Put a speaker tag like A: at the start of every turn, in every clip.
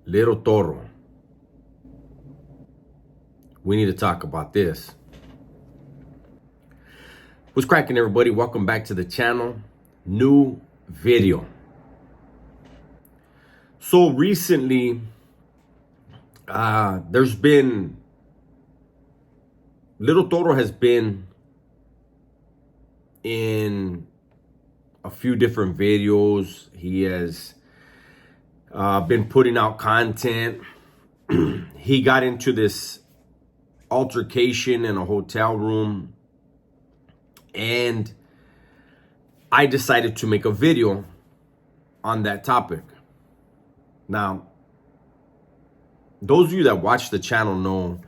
A: Little Toro. We need to talk about this. What's cracking, everybody? Welcome back to the channel. New video. So recently, there's been Little Toro has been in a few different videos. He has been putting out content. He got into this altercation in a hotel room, and I decided to make a video on that topic. Now, those of you that watch the channel know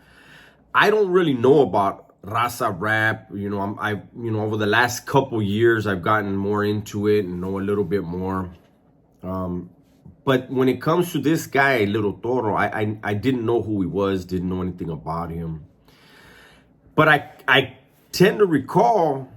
A: I don't really know about raza rap. Over the last couple years, I've gotten more into it and know a little bit more. But when it comes to this guy, Little Toro, I didn't know who he was, didn't know anything about him. But I tend to recall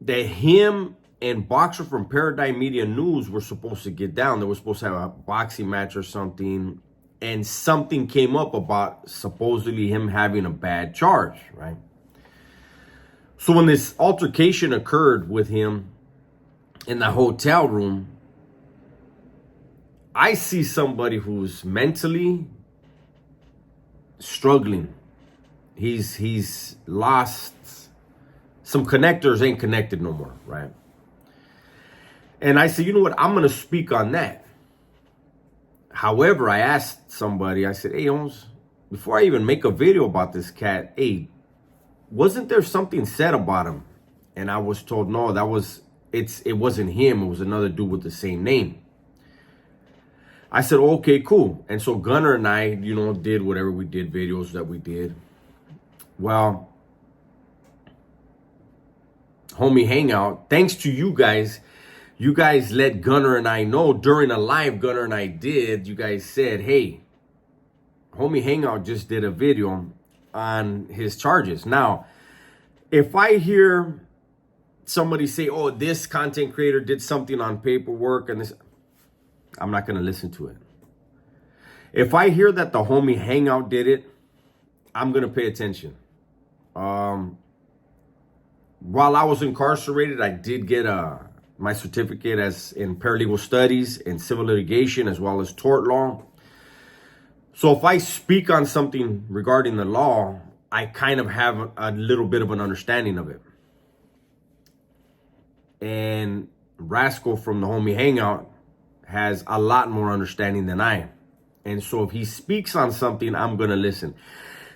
A: that him and Boxer from Paradigm Media News were supposed to get down. They were supposed to have a boxing match or something. And something came up about supposedly him having a bad charge, right? So when this altercation occurred with him in the hotel room, I see somebody who's mentally struggling. He's lost. Some connectors ain't connected no more, right? And I said, you know what? I'm going to speak on that. However, I asked somebody, I said, hey, Holmes, before I even make a video about this cat, hey, wasn't there something said about him? And I was told, no, it wasn't him. It was another dude with the same name. I said, okay, cool. And so Gunner and I, did whatever we did, videos that we did. Well, homie hangout, thanks to you guys let Gunner and I know during a live Gunner and I did. You guys said, hey, homie hangout just did a video on his charges. Now, if I hear somebody say, oh, this content creator did something on paperwork and this, I'm not going to listen to it. If I hear that the homie hangout did it, I'm going to pay attention. While I was incarcerated, I did get my certificate as in paralegal studies in civil litigation as well as tort law. So if I speak on something regarding the law, I kind of have a little bit of an understanding of it. And Rascal from the homie hangout has a lot more understanding than I am. And so if he speaks on something, I'm going to listen.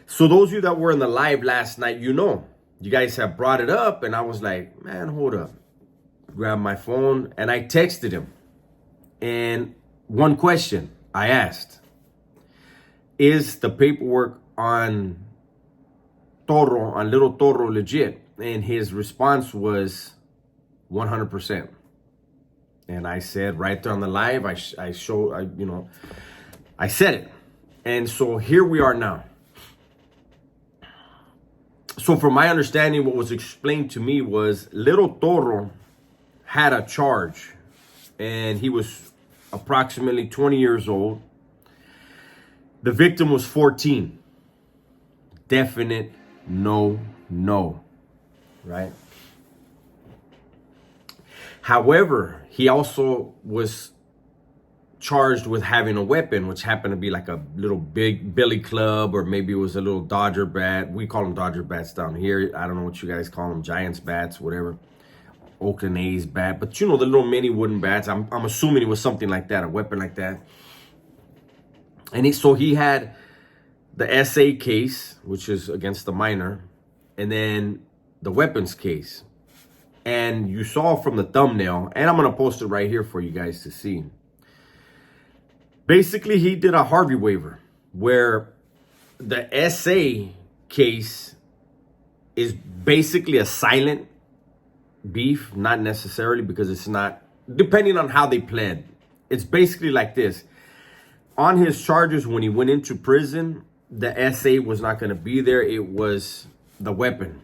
A: So those of you that were in the live last night, you guys have brought it up, and I was like, man, hold up. Grabbed my phone and I texted him. And one question I asked, is the paperwork on Little Toro legit? And his response was 100%. And I said right there on the live, I said it. And so here we are now. So from my understanding, what was explained to me was Little Toro had a charge, and he was approximately 20 years old. The victim was 14. Definite no, right? However, he also was charged with having a weapon, which happened to be like a little big billy club, or maybe it was a little Dodger bat. We call them Dodger bats down here. I don't know what you guys call them, Giants bats, whatever. Oakland A's bat, but the little mini wooden bats. I'm assuming it was something like that, a weapon like that. And he had the SA case, which is against the minor, and then the weapons case. And you saw from the thumbnail, and I'm gonna post it right here for you guys to see. Basically, he did a Harvey waiver where the SA case is basically a silent beef, not necessarily, because it's not, depending on how they pled. It's basically like this. On his charges, when he went into prison, the SA was not going to be there. It was the weapon.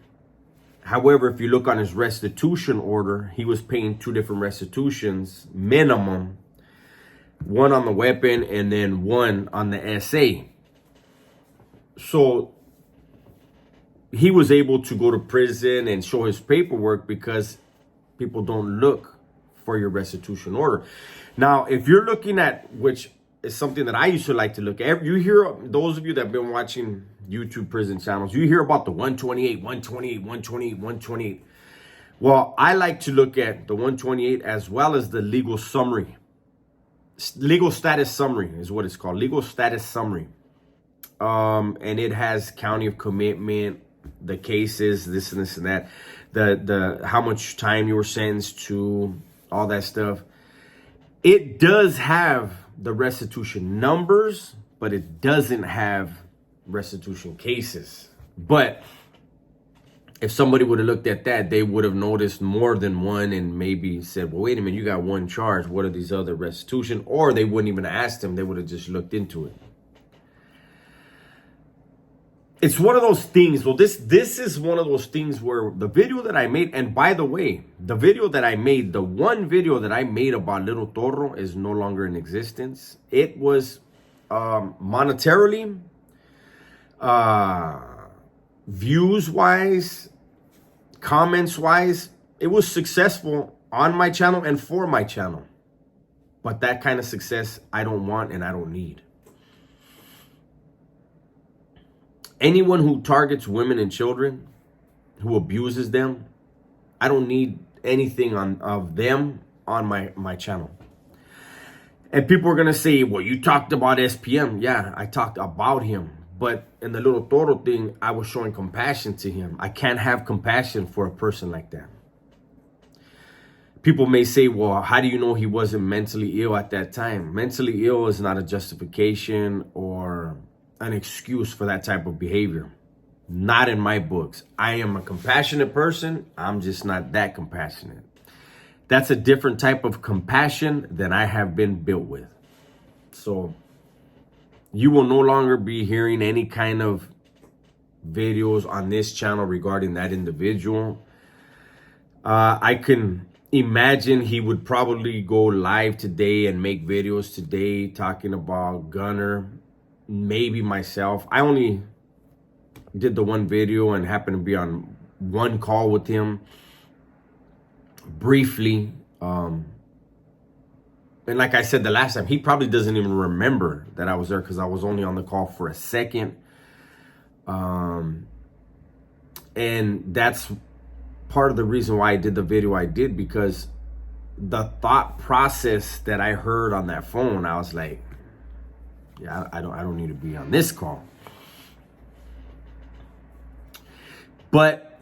A: However, if you look on his restitution order, he was paying two different restitutions minimum one on the weapon, and then one on the SA. So he was able to go to prison and show his paperwork because people don't look for your restitution order. Now, if you're looking at, which is something that I used to like to look at, you hear, those of you that have been watching YouTube prison channels, you hear about the 128, 128, 128, 128. Well, I like to look at the 128 as well as the legal summary. Legal status summary is what it's called. Legal status summary. And it has county of commitment, the cases, this and this and that, the how much time you were sentenced to, all that stuff. It does have the restitution numbers, but it doesn't have restitution cases. But if somebody would have looked at that, they would have noticed more than one and maybe said, well, wait a minute, you got one charge. What are these other restitution? Or they wouldn't even ask them. They would have just looked into it. It's one of those things. Well, this is one of those things where the video that I made, and by the way, the video that I made, the one video that I made about little Toro is no longer in existence. It was monetarily, views-wise, comments-wise, it was successful on my channel and for my channel. But that kind of success I don't want and I don't need. Anyone who targets women and children, who abuses them, I don't need anything of them on my channel. And people are going to say, well, you talked about SPM. Yeah, I talked about him. But in the little Toro thing, I was showing compassion to him. I can't have compassion for a person like that. People may say, well, how do you know he wasn't mentally ill at that time? Mentally ill is not a justification or an excuse for that type of behavior. Not in my books. I am a compassionate person. I'm just not that compassionate. That's a different type of compassion than I have been built with. So you will no longer be hearing any kind of videos on this channel regarding that individual. I can imagine he would probably go live today and make videos today talking about Gunner. Maybe myself. I only did the one video and happened to be on one call with him briefly. And like I said the last time, he probably doesn't even remember that I was there because I was only on the call for a second. And that's part of the reason why I did the video I did, because the thought process that I heard on that phone, I was like, yeah, I don't need to be on this call. But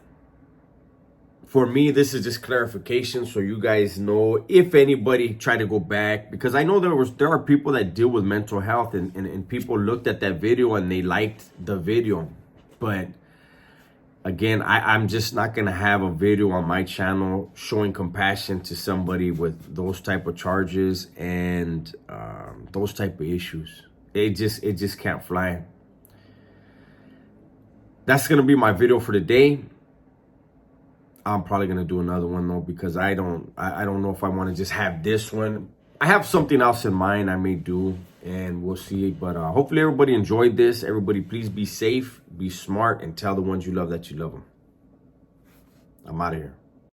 A: for me, this is just clarification so you guys know if anybody tried to go back, because I know there are people that deal with mental health and people looked at that video and they liked the video. But again, I'm just not going to have a video on my channel showing compassion to somebody with those type of charges and those type of issues. It just can't fly. That's going to be my video for today. I'm probably going to do another one though, because I don't know if I want to just have this one. I have something else in mind I may do, and we'll see. But hopefully everybody enjoyed this. Everybody, please be safe, be smart, and tell the ones you love that you love them. I'm out of here.